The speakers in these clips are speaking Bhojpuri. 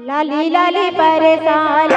लाली लाली परेशान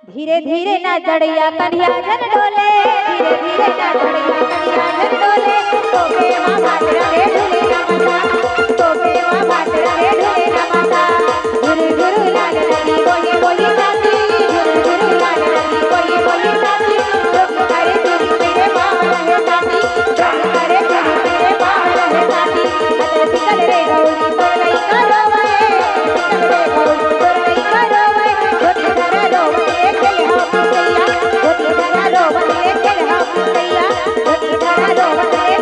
धीरे धीरे ना जड़िया कन्या जन डोले, धीरे धीरे ना जड़िया कन्या जन डोले। तोके माँ मात्र रे ढूले ना माता, तोके माँ मात्र रे ढूले ना माता। गुरु गुरु लाल लगी बोली बोली साथी, गुरु गुरु लाल लगी बोली बोली साथी। दुख करे तेरी तेरे पाँव रहे साथी, दुख करे तेरी तेरे पाँव रहे साथी। अतर पिकल रे गौरी तोर नहीं करो वै, पिकल रे गौरी तोर नहीं करो वै। गोदी धरा रो बंदे चल हाँ पुतैया, गोदी धरा रो बंदे चल हाँ पुतैया, गोदी धरा रो बंदे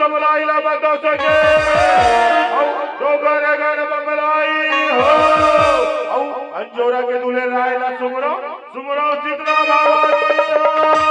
बमलाई ला बंदो सके दो करे गन बमलाई हो अंजोरा के दूल्हे राय ला सुमरो सुमरो शीतला भवानी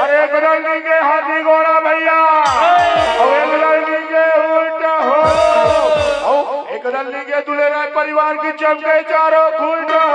हाथी घोड़ा भैया और एक लड़की के उल्टा हो एक लड़की के दूल्हे राय परिवार की चमके चारों खुलटा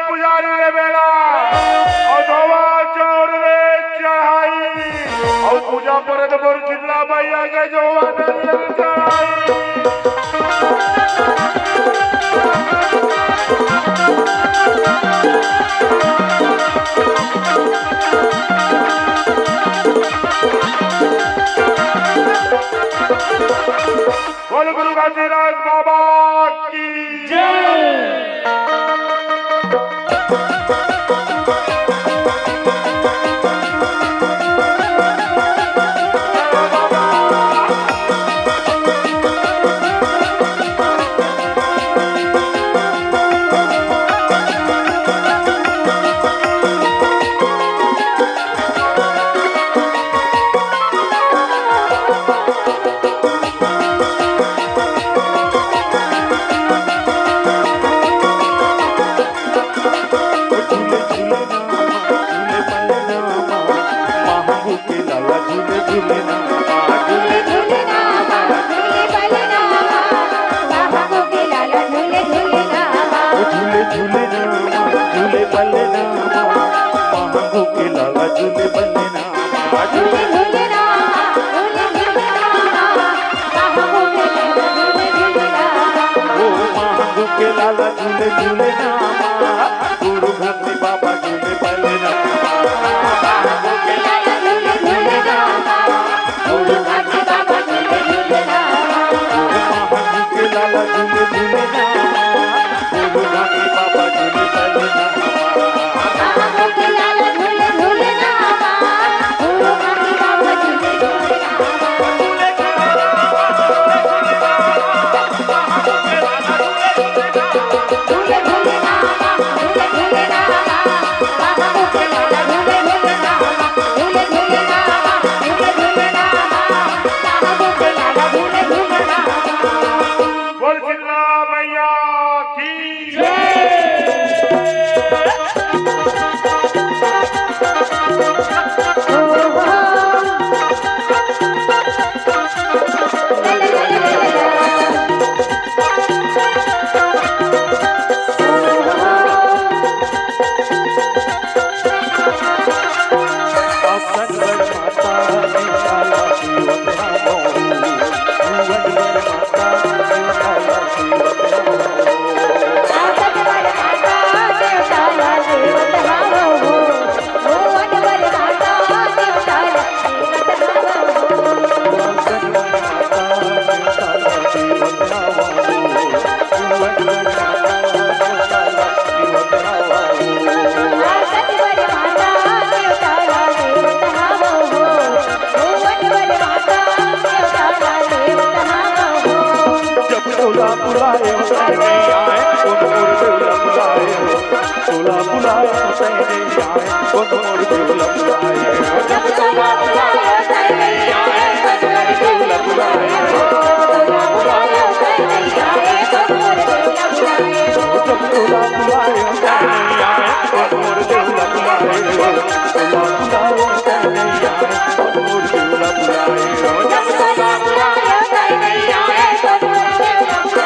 पुजारी रे बेला और धोवा चौर रे चढ़ाई और पूजा पर तो शीतला मैया के जोवा चढ़ाई बोल गुरु काशीनाथ बाबा की जय।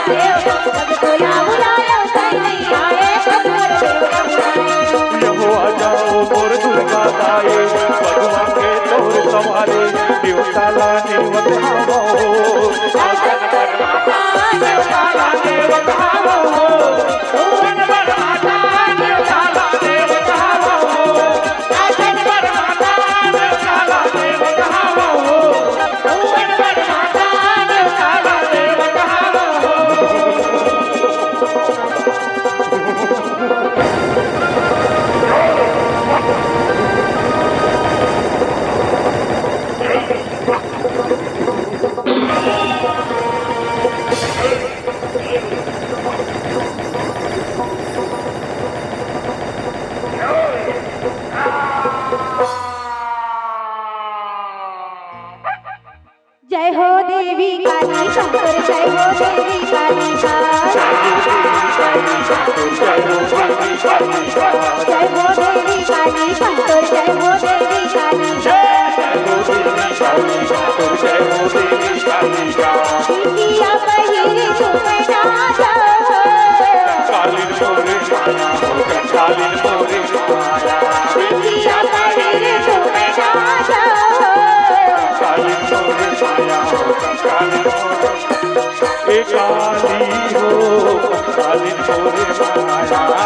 Yeah. जय हो देवी काली ठाकुर जय हो देवी काली बिटिया पहिरे झूमे नाचा बिटिया पहिरे झूमे नाचा काली मोरे माया काली हो काली मोरे माया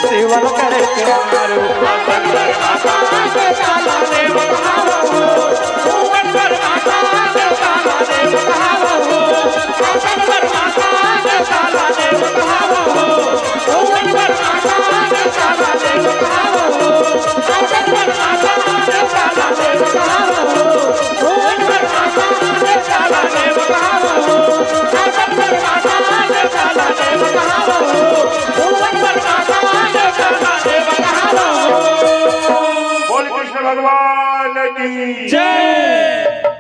सेवन करे भगवान की जय।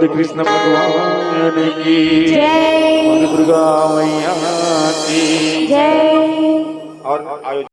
बलवंत कृष्ण भगवान की जय दुर्गा मैया की जय। और